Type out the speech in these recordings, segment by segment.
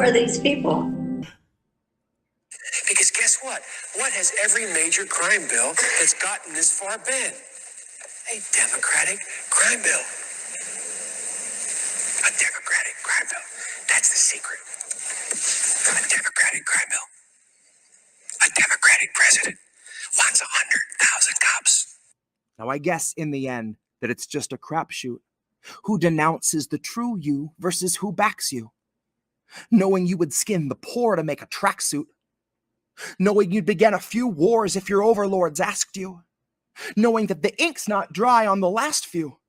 are these people? Because guess what? What has every major crime bill that's gotten this far been? A Democratic crime bill. A Democratic crime bill. That's the secret. A Democratic crime bill. A Democratic president wants 100,000 cops. Now, I guess in the end that it's just a crapshoot. Who denounces the true you versus who backs you? Knowing you would skin the poor to make a tracksuit. Knowing you'd begin a few wars if your overlords asked you. Knowing that the ink's not dry on the last few.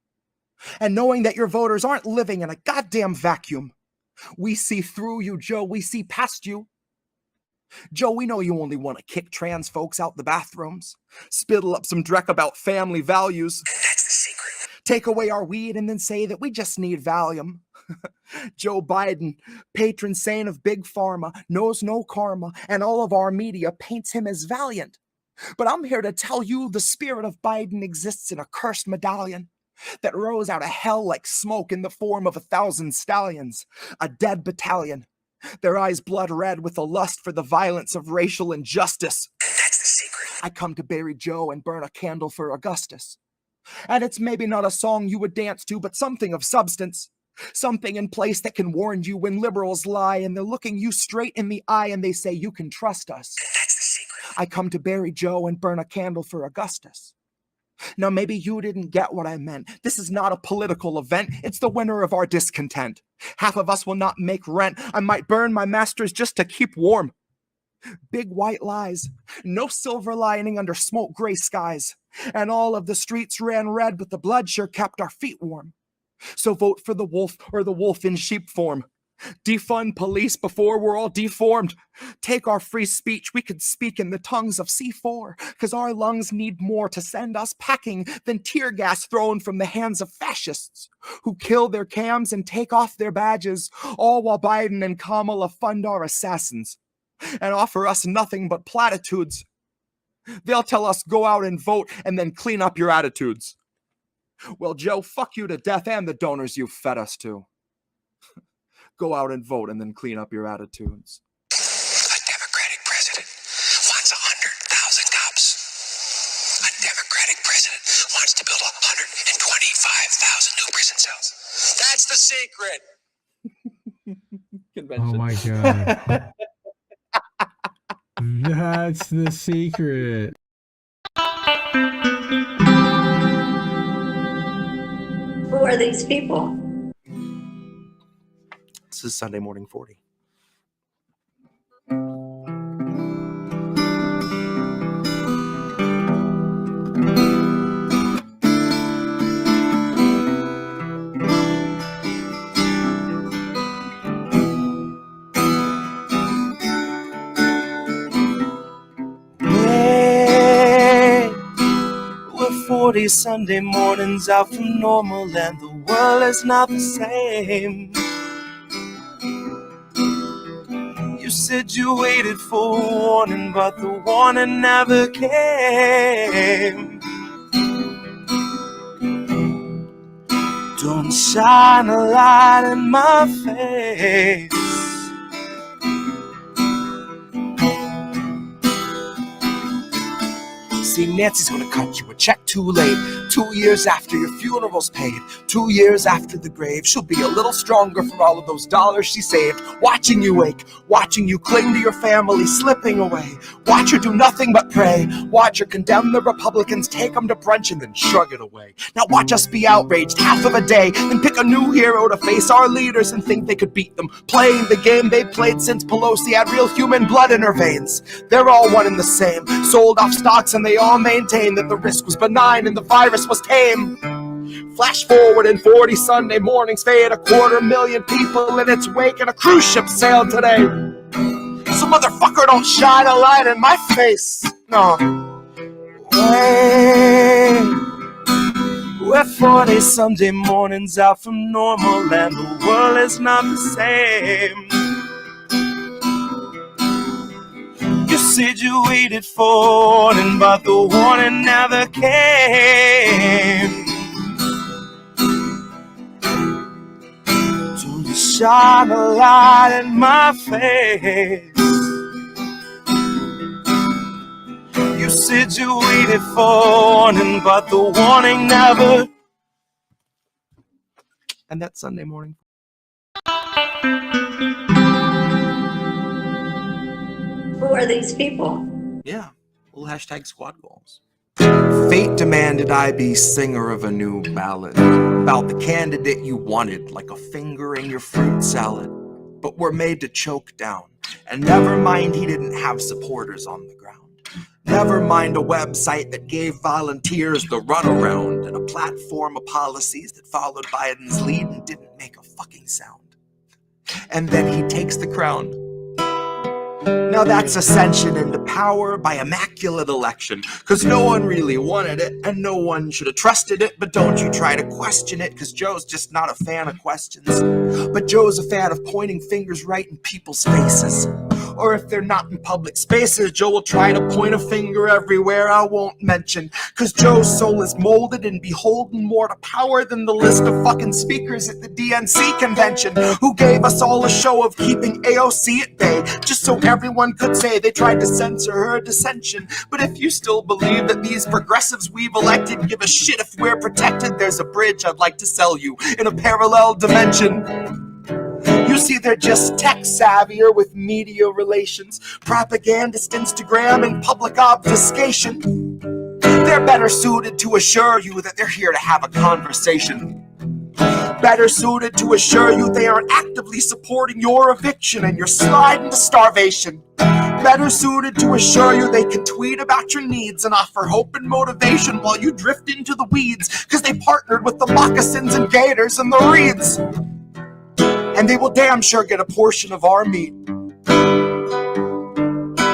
And knowing that your voters aren't living in a goddamn vacuum. We see through you, Joe. We see past you. Joe, we know you only want to kick trans folks out the bathrooms. Spittle up some dreck about family values. That's the secret. Take away our weed and then say that we just need Valium. Joe Biden, patron saint of Big Pharma, knows no karma, and all of our media paints him as valiant. But I'm here to tell you the spirit of Biden exists in a cursed medallion that rose out of hell like smoke in the form of 1,000 stallions, a dead battalion, their eyes blood red with a lust for the violence of racial injustice. That's the secret. I come to bury Joe and burn a candle for Augustus. And it's maybe not a song you would dance to, but something of substance. Something in place that can warn you when liberals lie and they're looking you straight in the eye and they say you can trust us. That's the secret. I come to bury Joe and burn a candle for Augustus. Now maybe you didn't get what I meant. This is not a political event. It's the winter of our discontent. Half of us will not make rent. I might burn my masters just to keep warm. Big white lies. No silver lining under smoke gray skies. And all of the streets ran red, but the blood sure kept our feet warm. So vote for the wolf or the wolf in sheep form. Defund police before we're all deformed. Take our free speech, we could speak in the tongues of C4, cause our lungs need more to send us packing than tear gas thrown from the hands of fascists who kill their cams and take off their badges, all while Biden and Kamala fund our assassins and offer us nothing but platitudes. They'll tell us go out and vote and then clean up your attitudes. Well, Joe, fuck you to death and the donors you fed us to. Go out and vote and then clean up your attitudes. A Democratic president wants 100,000 cops. A Democratic president wants to build 125,000 new prison cells. That's the secret. Oh my God. That's the secret. Who are these people? This is Sunday Morning 40. We're 40 Sunday mornings out from normal and the world is not the same. You said you waited for a warning, but the warning never came. Don't shine a light in my face. See, Nancy's gonna cut you a check too late. 2 years after your funeral's paid, 2 years after the grave, she'll be a little stronger for all of those dollars she saved. Watching you wake, watching you cling to your family, slipping away. Watch her do nothing but pray. Watch her condemn the Republicans, take them to brunch and then shrug it away. Now watch us be outraged half of a day, then pick a new hero to face our leaders and think they could beat them. Playing the game they played since Pelosi had real human blood in her veins. They're all one and the same, sold off stocks and they all maintain that the risk was benign and the virus was tame. Flash forward in 40 Sunday mornings, fade 250,000 people in its wake, and a cruise ship sailed today. So motherfucker, don't shine a light in my face. No. Wait. We're 40 Sunday mornings out from normal and the world is not the same. You said you waited for warning, but the warning never came. Don't shine a light in my face. You said you waited for warning, but the warning never. And that's Sunday morning. Who are these people? Yeah, little hashtag squad goals. Fate demanded I be singer of a new ballad about the candidate you wanted, like a finger in your fruit salad. But we're made to choke down. And never mind he didn't have supporters on the ground. Never mind a website that gave volunteers the runaround and a platform of policies that followed Biden's lead and didn't make a fucking sound. And then he takes the crown. Now that's ascension into power by immaculate election, cause no one really wanted it and no one should have trusted it. But don't you try to question it, cause Joe's just not a fan of questions, but Joe's a fan of pointing fingers right in people's faces. Or if they're not in public spaces, Joe will try to point a finger everywhere I won't mention, cause Joe's soul is molded and beholden more to power than the list of fucking speakers at the DNC convention, who gave us all a show of keeping AOC at bay, just so everyone could say they tried to censor her dissension. But if you still believe that these progressives we've elected give a shit if we're protected, there's a bridge I'd like to sell you in a parallel dimension. You see, they're just tech savvier with media relations, propagandist Instagram, and public obfuscation. They're better suited to assure you that they're here to have a conversation. Better suited to assure you they aren't actively supporting your eviction and your slide into starvation. Better suited to assure you they can tweet about your needs and offer hope and motivation while you drift into the weeds, cause they partnered with the moccasins and gators and the reeds. And they will damn sure get a portion of our meat.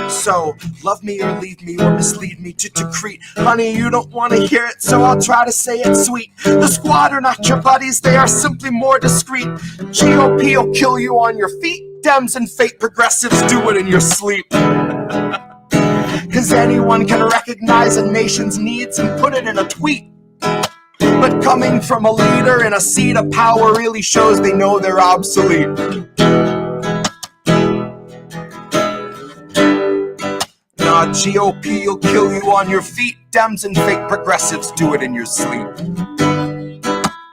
So, love me or leave me or mislead me to decrete. Honey, you don't want to hear it, so I'll try to say it sweet. The squad are not your buddies, they are simply more discreet. GOP will kill you on your feet. Dems and fake progressives do it in your sleep. Cause anyone can recognize a nation's needs and put it in a tweet. But coming from a leader in a seat of power really shows they know they're obsolete. Nah, GOP will kill you on your feet. Dems and fake progressives do it in your sleep.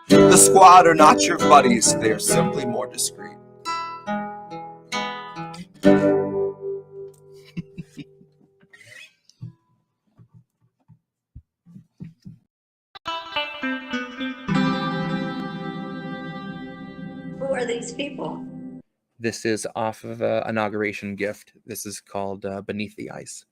The squad are not your buddies, they're simply more discreet. Who are these people? This is off of Inauguration Gift. This is called Beneath the Ice.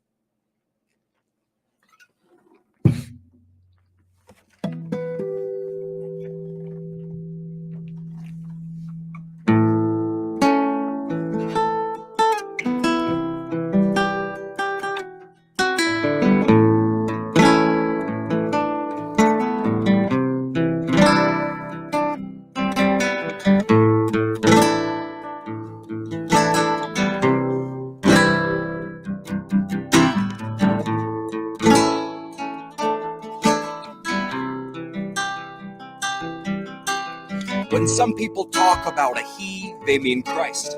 When some people talk about a he, they mean Christ.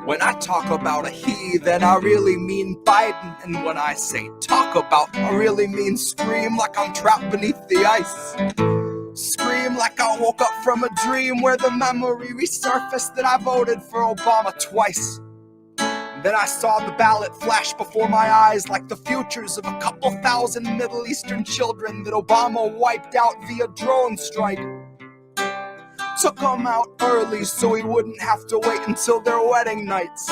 When I talk about a he, then I really mean Biden. And when I say talk about, I really mean scream like I'm trapped beneath the ice. Scream like I woke up from a dream where the memory resurfaced that I voted for Obama twice. Then I saw the ballot flash before my eyes like the futures of a couple thousand Middle Eastern children that Obama wiped out via drone strike. Took him out early so he wouldn't have to wait until their wedding nights.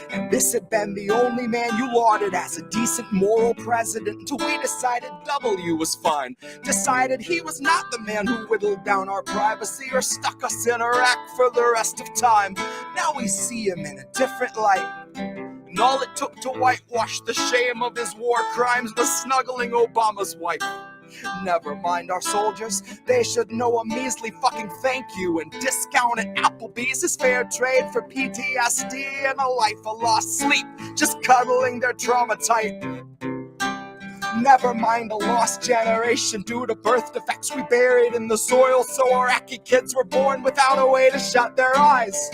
And this had been the only man you lauded as a decent moral president until we decided W was fine. Decided he was not the man who whittled down our privacy or stuck us in Iraq for the rest of time. Now we see him in a different light. And all it took to whitewash the shame of his war crimes was snuggling Obama's wife. Never mind our soldiers, they should know a measly fucking thank you, and discounted Applebee's is fair trade for PTSD and a life of lost sleep, just cuddling their trauma tight. Never mind a lost generation due to birth defects we buried in the soil. So Iraqi kids were born without a way to shut their eyes,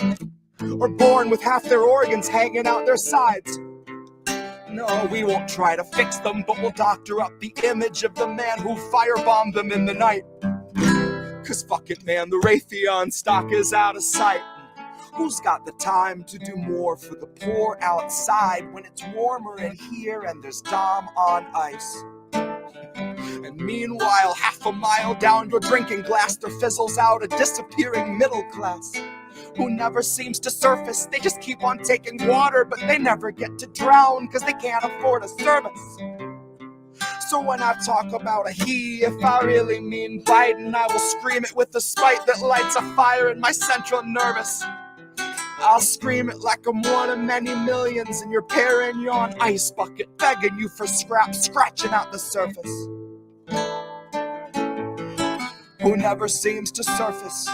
or born with half their organs hanging out their sides. No, we won't try to fix them, but we'll doctor up the image of the man who firebombed them in the night. Cause fuck it, man, the Raytheon stock is out of sight. Who's got the time to do more for the poor outside when it's warmer in here and there's Dom on ice? And meanwhile, half a mile down your drinking glass, there fizzles out a disappearing middle class who never seems to surface. They just keep on taking water, but they never get to drown because they can't afford a service. So when I talk about a he, if I really mean Biden, I will scream it with the spite that lights a fire in my central nervous. I'll scream it like I'm one of many millions in your Perignon ice bucket, begging you for scraps, scratching out the surface. Who never seems to surface.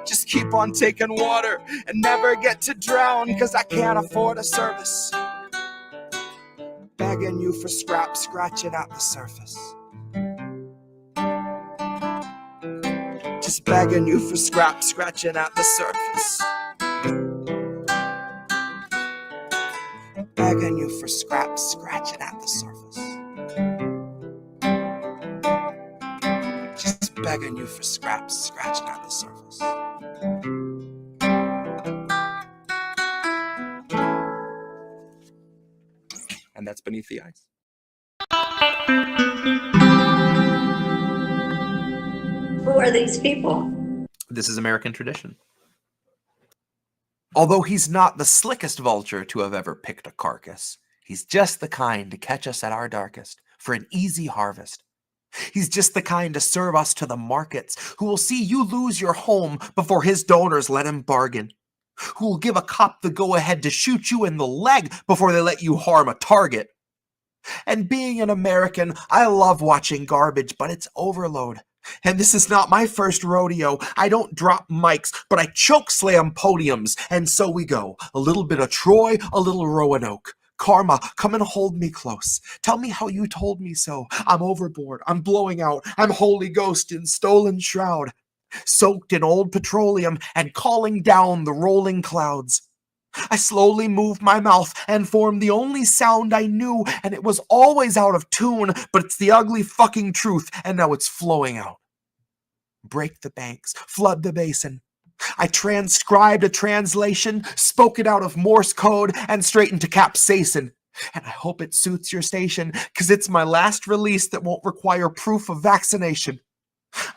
Just keep on taking water and never get to drown, cause I can't afford a service. Begging you for scraps, scratching out the surface. Just begging you for scraps, scratching out the surface. Begging you for scraps, scratching out the surface. Just begging you for scraps, scratching out the surface. And that's Beneath the Ice. Who are these people? This is American tradition. Although he's not the slickest vulture to have ever picked a carcass, he's just the kind to catch us at our darkest for an easy harvest. He's just the kind to serve us to the markets, who will see you lose your home before his donors let him bargain, who will give a cop the go-ahead to shoot you in the leg before they let you harm a target. And being an American, I love watching garbage, but it's overload. And this is not my first rodeo. I don't drop mics, but I choke slam podiums. And so we go. A little bit of Troy, a little Roanoke. Karma, come and hold me close. Tell me how you told me so. I'm overboard. I'm blowing out. I'm Holy Ghost in stolen shroud, soaked in old petroleum and calling down the rolling clouds. I slowly moved my mouth and formed the only sound I knew, and it was always out of tune, but it's the ugly fucking truth, and now it's flowing out. Break the banks, flood the basin. I transcribed a translation, spoke it out of Morse code, and straight into capsaicin. And I hope it suits your station, 'cause it's my last release that won't require proof of vaccination.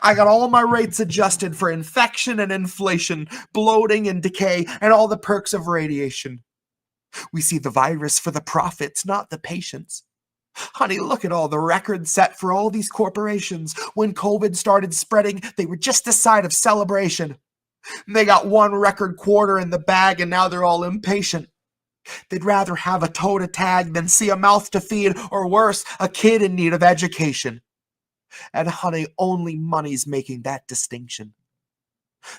I got all my rates adjusted for infection and inflation, bloating and decay, and all the perks of radiation. We see the virus for the profits, not the patients. Honey, look at all the records set for all these corporations. When COVID started spreading, they were just this side of celebration. They got one record quarter in the bag, and now they're all impatient. They'd rather have a toe to tag than see a mouth to feed, or worse, a kid in need of education. And honey, only money's making that distinction.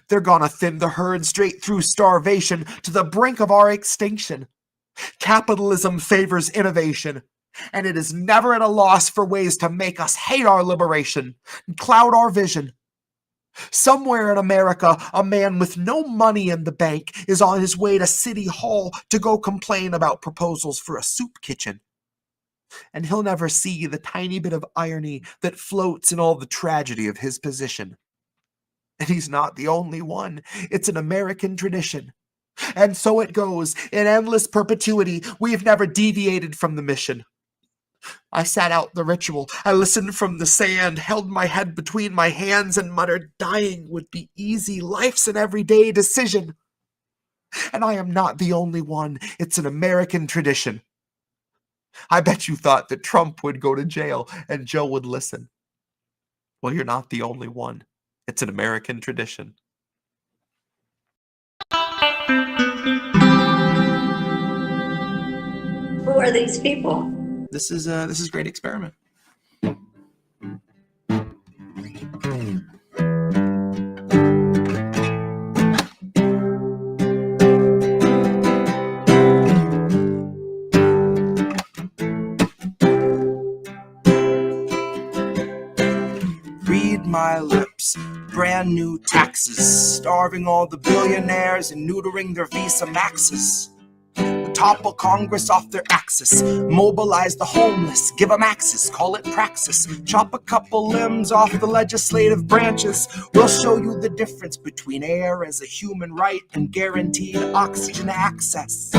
They're gonna thin the herd straight through starvation to the brink of our extinction. Capitalism favors innovation, and it is never at a loss for ways to make us hate our liberation and cloud our vision. Somewhere in America, a man with no money in the bank is on his way to City Hall to go complain about proposals for a soup kitchen. And he'll never see the tiny bit of irony that floats in all the tragedy of his position. And he's not the only one. It's an American tradition. And so it goes, in endless perpetuity. We've never deviated from the mission. I sat out the ritual. I listened from the sand, held my head between my hands, and muttered, dying would be easy. Life's an everyday decision. And I am not the only one. It's an American tradition. I bet you thought that Trump would go to jail and Joe would listen. Well, you're not the only one. It's an American tradition. Who are these people? This is Great Experiment. brand new taxes, starving all the billionaires and neutering their Visa Maxes. Topple Congress off their axis, mobilize the homeless, give them access, call it praxis. Chop a couple limbs off the legislative branches. We'll show you the difference between air as a human right and guaranteed oxygen access.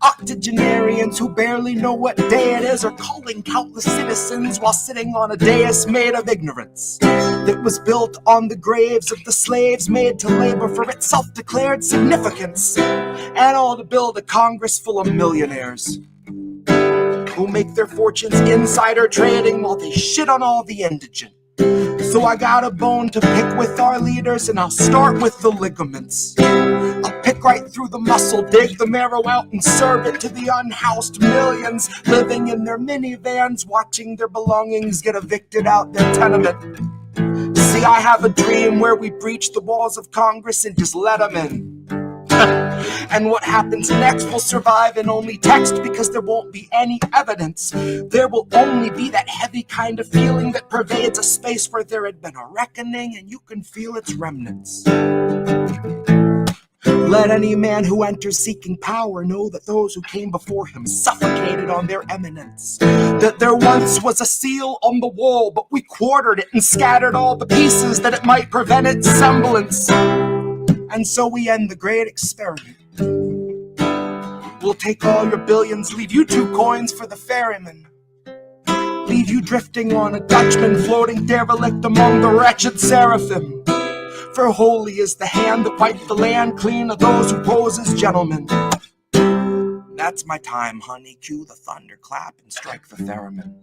Octogenarians who barely know what day it is are calling countless citizens while sitting on a dais made of ignorance that was built on the graves of the slaves made to labor for its self-declared significance, and all to build a Congress full of millionaires who make their fortunes insider trading while they shit on all the indigent. So I got a bone to pick with our leaders, and I'll start with the ligaments. I'll pick right through the muscle, dig the marrow out and serve it to the unhoused millions living in their minivans, watching their belongings get evicted out their tenement. See, I have a dream where we breach the walls of Congress and just let them in. And what happens next will survive in only text, because there won't be any evidence. There will only be that heavy kind of feeling that pervades a space where there had been a reckoning, and you can feel its remnants. Let any man who enters seeking power know that those who came before him suffocated on their eminence. That there once was a seal on the wall, but we quartered it and scattered all the pieces that it might prevent its semblance. And so we end the great experiment. We'll take all your billions, leave you 2 coins for the ferryman. Leave you drifting on a Dutchman, floating derelict among the wretched seraphim. For holy is the hand that wiped the land clean of those who pose as gentlemen. That's my time, honey. Cue the thunderclap and strike the theremin.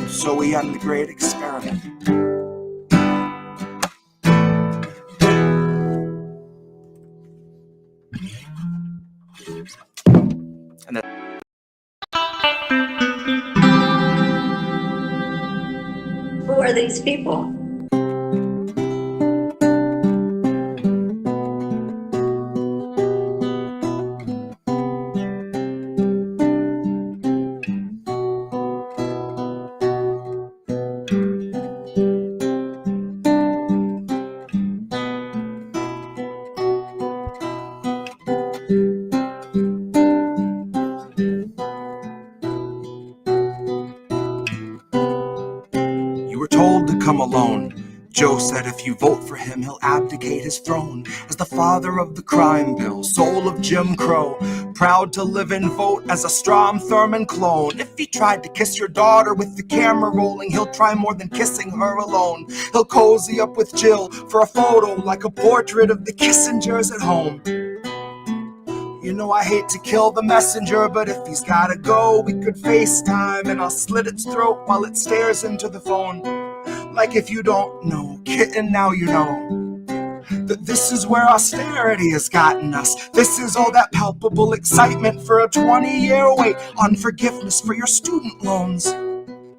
So we end the great experiment. And then Who are these people? alone. Joe said if you vote for him, he'll abdicate his throne as the father of the crime bill, soul of Jim Crow, proud to live and vote as a Strom Thurmond clone. If he tried to kiss your daughter with the camera rolling, he'll try more than kissing her alone. He'll cozy up with Jill for a photo like a portrait of the Kissingers at home. You know I hate to kill the messenger, but if he's gotta go, we could FaceTime and I'll slit its throat while it stares into the phone. Like if you don't know, kitten, now you know that this is where austerity has gotten us. This is all that palpable excitement for a 20-year wait on forgiveness for your student loans.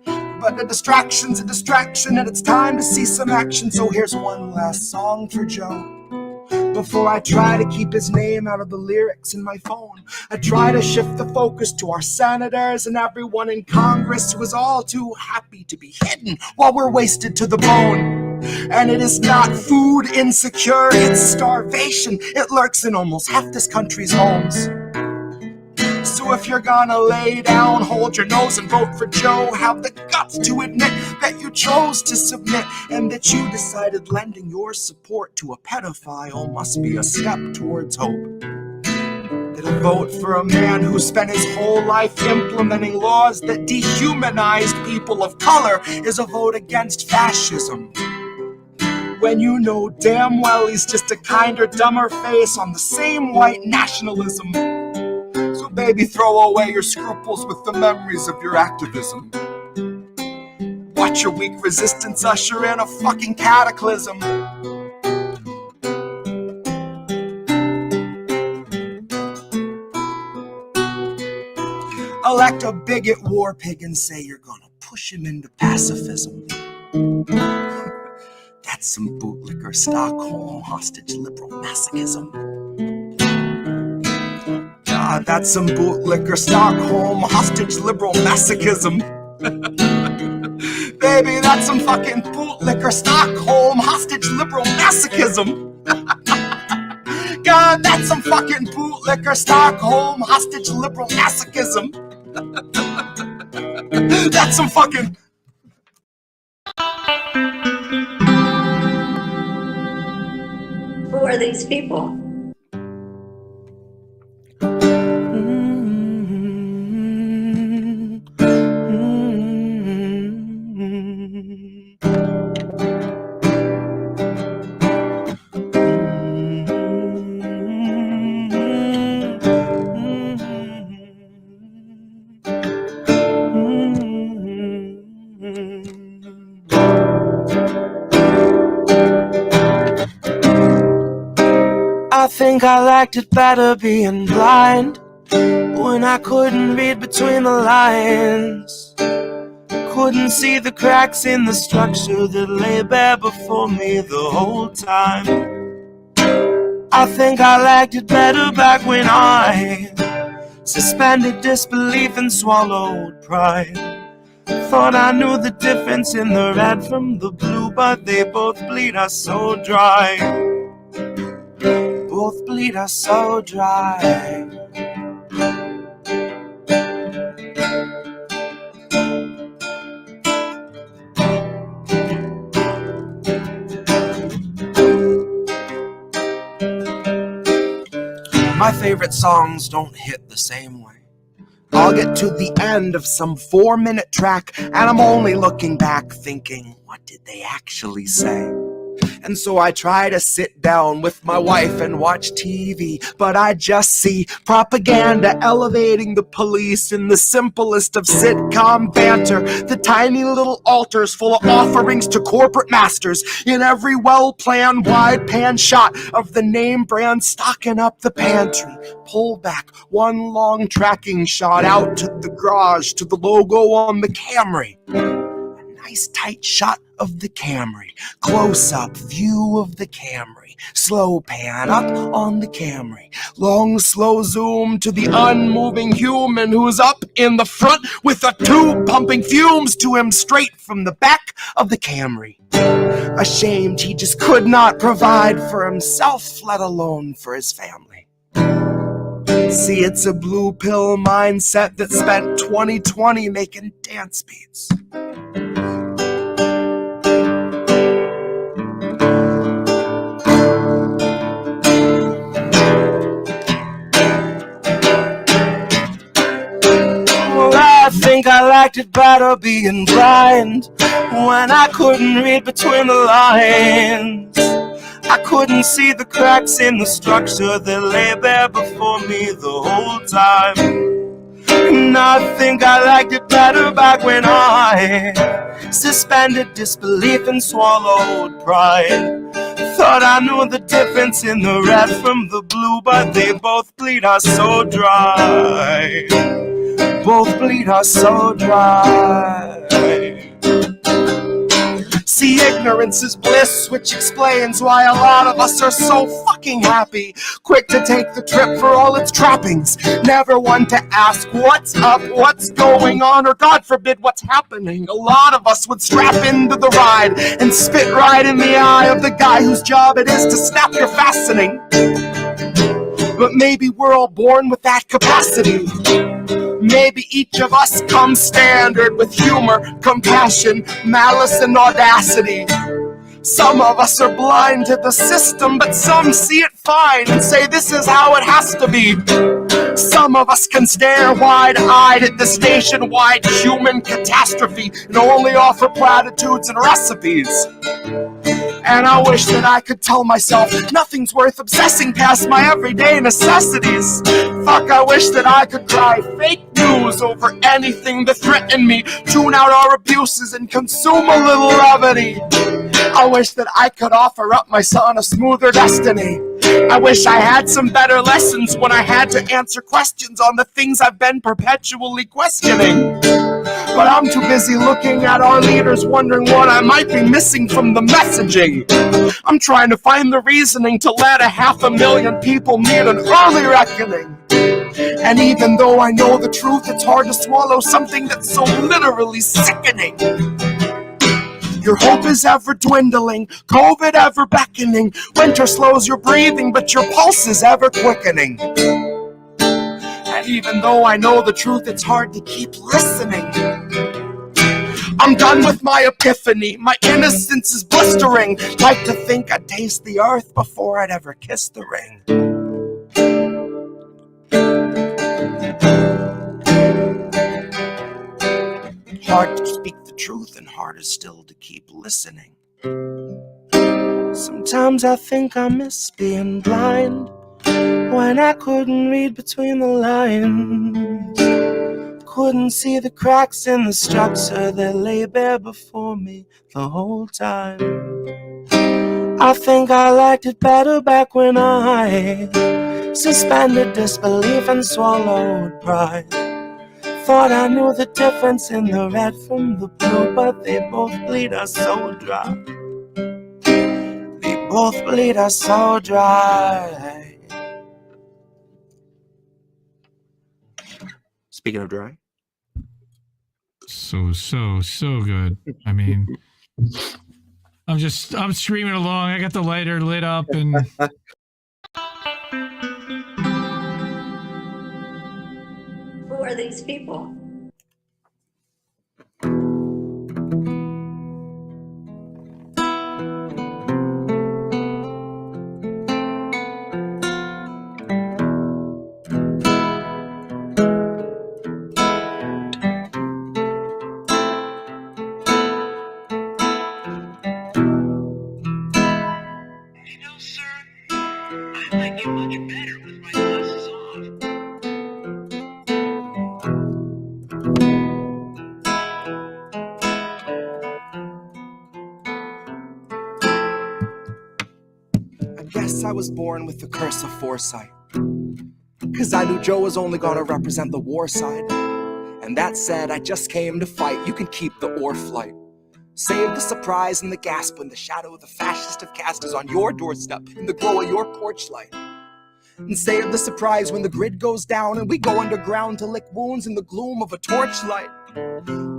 But a distraction's a distraction and it's time to see some action. So here's one last song for Joe. Before I try to keep his name out of the lyrics in my phone, I try to shift the focus to our senators and everyone in Congress who is all too happy to be hidden while we're wasted to the bone. And it is not food insecure, it's starvation. It lurks in almost half this country's homes. So if you're gonna lay down, hold your nose and vote for Joe, have the guts to admit that you chose to submit and that you decided lending your support to a pedophile must be a step towards hope. That a vote for a man who spent his whole life implementing laws that dehumanized people of color is a vote against fascism. When you know damn well he's just a kinder, dumber face on the same white nationalism. So baby, throw away your scruples with the memories of your activism. Watch your weak resistance usher in a fucking cataclysm. Elect a bigot war pig and say you're gonna push him into pacifism. That's some bootlicker Stockholm hostage liberal masochism. That's some bootlicker Stockholm hostage liberal masochism. Maybe that's some fucking bootlicker Stockholm hostage liberal masochism. God, that's some fucking bootlicker Stockholm hostage liberal masochism. That's some fucking... Who are these people? I think I liked it better being blind, when I couldn't read between the lines, couldn't see the cracks in the structure that lay bare before me the whole time. I think I liked it better back when I suspended disbelief and swallowed pride. Thought I knew the difference in the red from the blue, but they both bleed us so dry. Both bleed us so dry. My favorite songs don't hit the same way. I'll get to the end of some 4-minute track, and I'm only looking back thinking, what did they actually say? And so I try to sit down with my wife and watch TV, but I just see propaganda elevating the police in the simplest of sitcom banter. The tiny little altars full of offerings to corporate masters in every well-planned wide pan shot of the name brand stocking up the pantry. Pull back one long tracking shot out to the garage to the logo on the Camry. Nice tight shot of the Camry, close-up view of the Camry, slow pan up on the Camry, long slow zoom to the unmoving human who's up in the front with a tube pumping fumes to him straight from the back of the Camry. Ashamed he just could not provide for himself, let alone for his family. See, it's a blue pill mindset that spent 2020 making dance beats. I think I liked it better being blind, when I couldn't read between the lines. I couldn't see the cracks in the structure that lay bare before me the whole time. And I think I liked it better back when I suspended disbelief and swallowed pride. Thought I knew the difference in the red from the blue, but they both bleed us so dry. Both bleed us so dry. See, ignorance is bliss, which explains why a lot of us are so fucking happy. Quick to take the trip for all its trappings. Never one to ask what's up, what's going on, or God forbid what's happening. A lot of us would strap into the ride and spit right in the eye of the guy whose job it is to snap your fastening. But maybe we're all born with that capacity. Maybe each of us comes standard with humor, compassion, malice, and audacity. Some of us are blind to the system, but some see it fine and say this is how it has to be. Some of us can stare wide-eyed at this nationwide human catastrophe and only offer platitudes and recipes. And I wish that I could tell myself nothing's worth obsessing past my everyday necessities. Fuck, I wish that I could cry fake news over anything that threatened me, tune out our abuses and consume a little levity. I wish that I could offer up my son a smoother destiny. I wish I had some better lessons when I had to answer questions on the things I've been perpetually questioning. But I'm too busy looking at our leaders, wondering what I might be missing from the messaging. I'm trying to find the reasoning to let 500,000 people meet an early reckoning. And even though I know the truth, it's hard to swallow something that's so literally sickening. Your hope is ever dwindling, COVID ever beckoning. Winter slows your breathing, but your pulse is ever quickening. And even though I know the truth, it's hard to keep listening. I'm done with my epiphany, my innocence is blistering. Like to think I'd taste the earth before I'd ever kiss the ring. Hard to speak the truth and harder still to keep listening. Sometimes I think I miss being blind, when I couldn't read between the lines. Couldn't see the cracks in the structure that lay bare before me the whole time. I think I liked it better back when I suspended disbelief and swallowed pride. Thought I knew the difference in the red from the blue, but they both bleed us so dry. They both bleed us so dry. Speaking of dry. So good. I mean, I'm streaming along. I got the lighter lit up and Who are these people? I guess I was born with the curse of foresight, 'cause I knew Joe was only gonna represent the war side. And that said, I just came to fight. You can keep the ore flight. Save the surprise and the gasp when the shadow of the fascist have cast is on your doorstep in the glow of your porch light. And save the surprise when the grid goes down and we go underground to lick wounds in the gloom of a torchlight.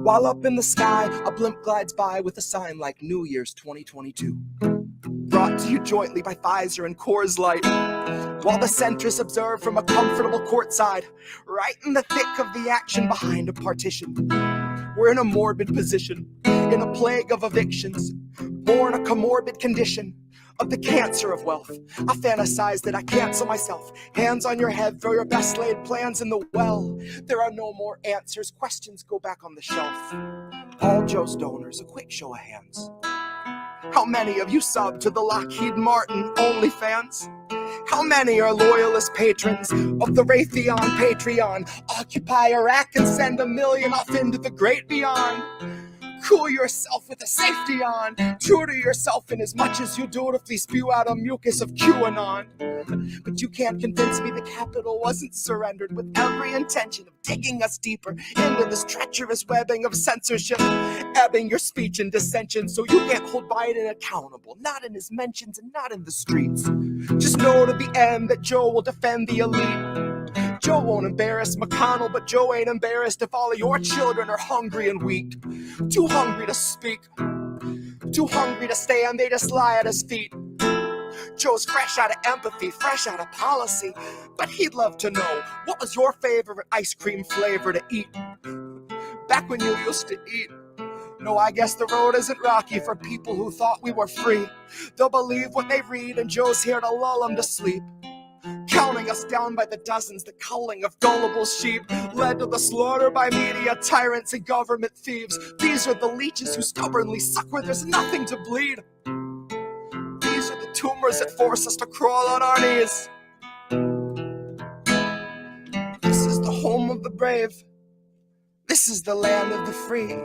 While up in the sky, a blimp glides by with a sign like New Year's 2022. Brought to you jointly by Pfizer and Coors Light. While the centrists observe from a comfortable courtside, right in the thick of the action behind a partition. We're in a morbid position, in a plague of evictions, born a comorbid condition of the cancer of wealth. I fantasize that I cancel myself. Hands on your head, throw your best laid plans in the well. There are no more answers, questions go back on the shelf. All Joe's donors, a quick show of hands. How many of you sub to the Lockheed Martin OnlyFans? How many are loyalist patrons of the Raytheon Patreon? Occupy Iraq and send 1 million off into the great beyond. Cool yourself with a safety on. True to yourself in as much as you dutifully spew out a mucus of QAnon. But you can't convince me the Capitol wasn't surrendered with every intention of digging us deeper into this treacherous webbing of censorship, ebbing your speech and dissension so you can't hold Biden accountable, not in his mentions and not in the streets. Just know to the end that Joe will defend the elite. Joe won't embarrass McConnell, but Joe ain't embarrassed if all of your children are hungry and weak. Too hungry to speak, too hungry to stand, they just lie at his feet. Joe's fresh out of empathy, fresh out of policy, but he'd love to know, what was your favorite ice cream flavor to eat? Back when you used to eat. No, I guess the road isn't rocky for people who thought we were free. They'll believe what they read and Joe's here to lull them to sleep. Counting us down by the dozens, the culling of gullible sheep led to the slaughter by media tyrants and government thieves. These are the leeches who stubbornly suck where there's nothing to bleed. These are the tumors that force us to crawl on our knees. This is the home of the brave. This is the land of the free.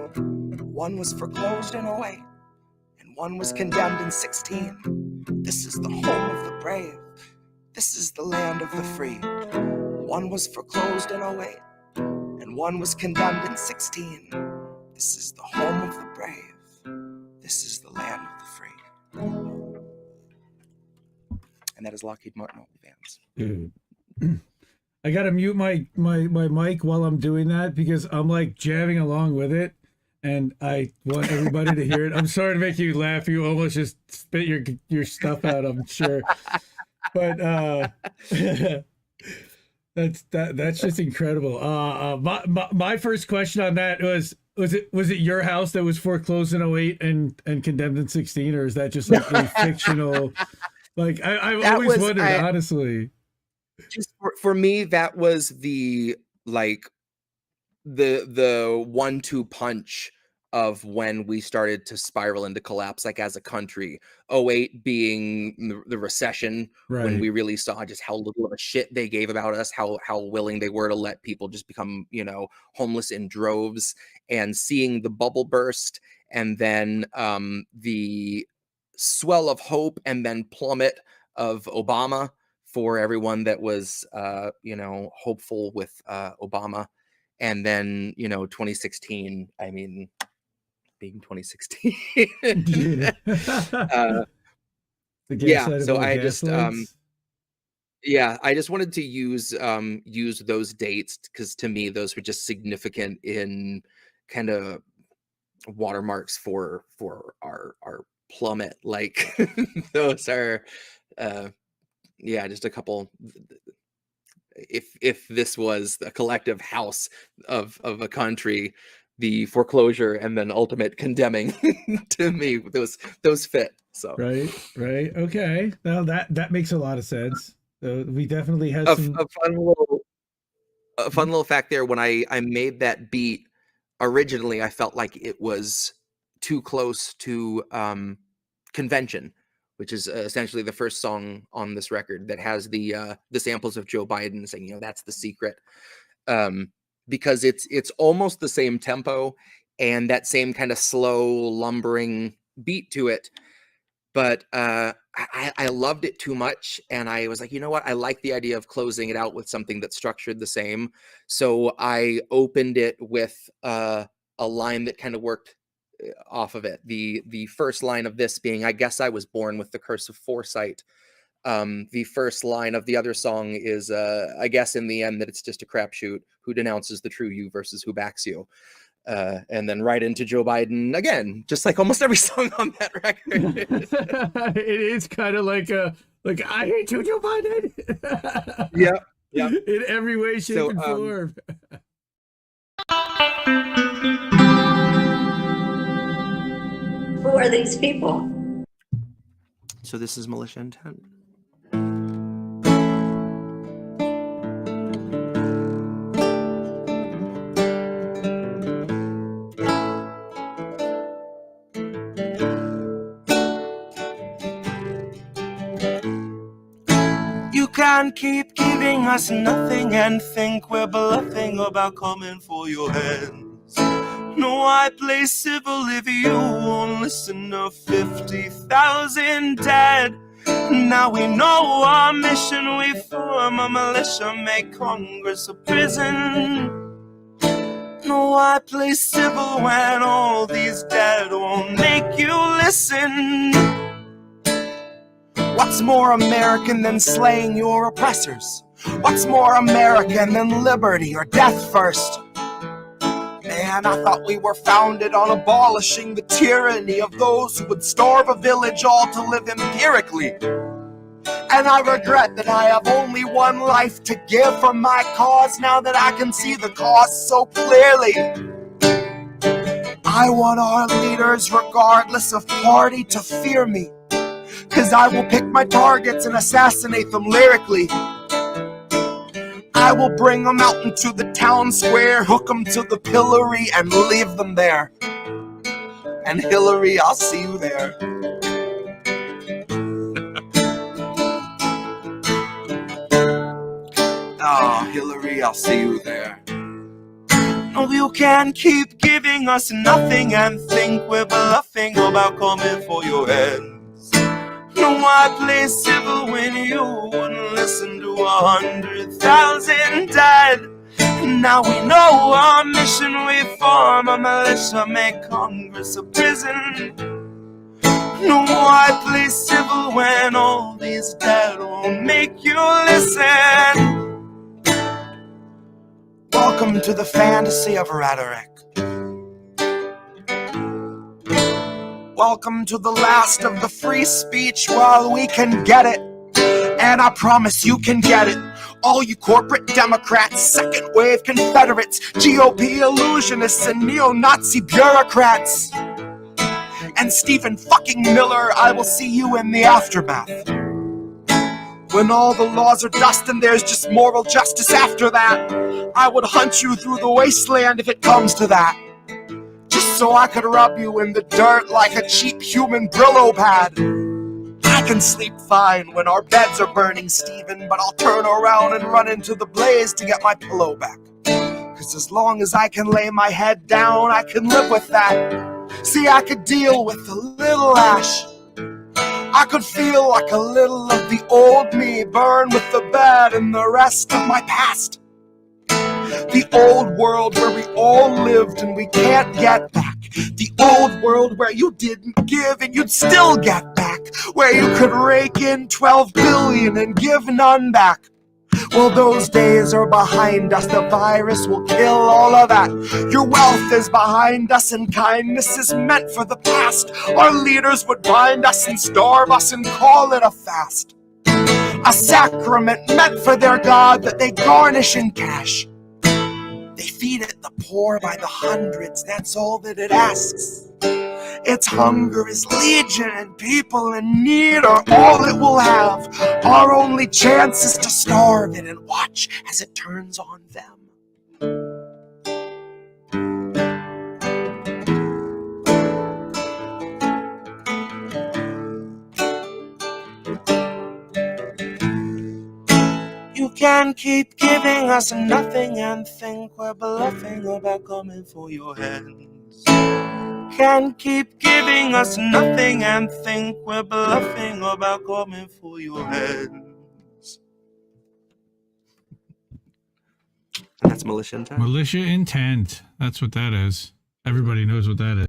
One was foreclosed in 08, and one was condemned in 16. This is the home of the brave. This is the land of the free. One was foreclosed in 08, and one was condemned in 16. This is the home of the brave. This is the land of the free. And that is Lockheed Martin OnlyFans. dude. I gotta mute my mic while I'm doing that because I'm like jamming along with it. and I want everybody to hear it. I'm sorry to make you laugh. You almost just spit your stuff out, I'm sure. But that's just incredible. My first question on that was it your house that was foreclosed in 08 and condemned in 16, or is that just like a fictional? Like I've always wondered, honestly. Just for me, that was the like the 1-2 punch of when we started to spiral into collapse, like as a country. 08 being the recession, Right. when we really saw just how little of a shit they gave about us, how willing they were to let people just become, homeless in droves, and seeing the bubble burst, and then the swell of hope and then plummet of Obama for everyone that was hopeful with Obama. And then 2016, I mean, being 2016. So I just I just wanted to use those dates, because to me those were just significant in kind of watermarks for our plummet. Like those are just a couple. If this was a collective house of a country, the foreclosure and then ultimate condemning, to me, those fit. So right, okay. Well, that makes a lot of sense. We definitely had a fun little fact there. When I made that beat originally, I felt like it was too close to Convention, which is essentially the first song on this record that has the samples of Joe Biden saying, that's the secret, because it's almost the same tempo and that same kind of slow, lumbering beat to it. But I loved it too much, and I was like, you know what? I like the idea of closing it out with something that's structured the same. So I opened it with a line that kind of worked off of it. The first line of this being, I guess I was born with the curse of foresight. The first line of the other song is, I guess in the end that it's just a crapshoot. Who denounces the true you versus who backs you? And then right into Joe Biden again, just like almost every song on that record. It is kind of like I hate you, Joe Biden. Yeah. In every way, shape, and form. Who are these people? So this is Militia Intent. You can't keep giving us nothing and think we're bluffing about coming for your hands. No, I play civil if you won't listen to 50,000 dead. Now we know our mission, we form a militia, make Congress a prison. No, I play civil when all these dead won't make you listen. What's more American than slaying your oppressors? What's more American than liberty or death first? Man, I thought we were founded on abolishing the tyranny of those who would starve a village all to live empirically. And I regret that I have only one life to give for my cause now that I can see the cause so clearly. I want our leaders, regardless of party, to fear me, 'cause I will pick my targets and assassinate them lyrically. I will bring them out into the town square, hook them to the pillory and leave them there. And Hillary, I'll see you there. Oh, Hillary, I'll see you there. No, you can't keep giving us nothing and think we're bluffing about coming for your heads. No, I play civil when you wouldn't listen to 100,000 dead. Now we know our mission, we form a militia, make Congress a prison. No, I play civil when all these dead won't make you listen. Welcome to the fantasy of rhetoric. Welcome to the last of the free speech while we can get it. And I promise you can get it. All you corporate Democrats, second wave Confederates, GOP illusionists, and neo-Nazi bureaucrats. And Stephen fucking Miller, I will see you in the aftermath. When all the laws are dust and there's just moral justice after that, I would hunt you through the wasteland if it comes to that. Just so I could rub you in the dirt like a cheap human Brillo pad. I can sleep fine when our beds are burning, Stephen, but I'll turn around and run into the blaze to get my pillow back. 'Cause as long as I can lay my head down, I can live with that. See, I could deal with a little ash. I could feel like a little of the old me burn with the bad and the rest of my past. The old world where we all lived and we can't get back. The old world where you didn't give and you'd still get back. Where you could rake in 12 billion and give none back. Well, those days are behind us. The virus will kill all of that. Your wealth is behind us and kindness is meant for the past. Our leaders would bind us and starve us and call it a fast. A sacrament meant for their God that they garnish in cash. They feed it the poor by the hundreds, that's all that it asks. Its hunger is legion and people in need are all it will have. Our only chance is to starve it and watch as it turns on them. You can keep giving us nothing and think we're bluffing about coming for your hands. Can keep giving us nothing and think we're bluffing about coming for your hands. And that's Militia Intent. Militia Intent. That's what that is. Everybody knows what that is.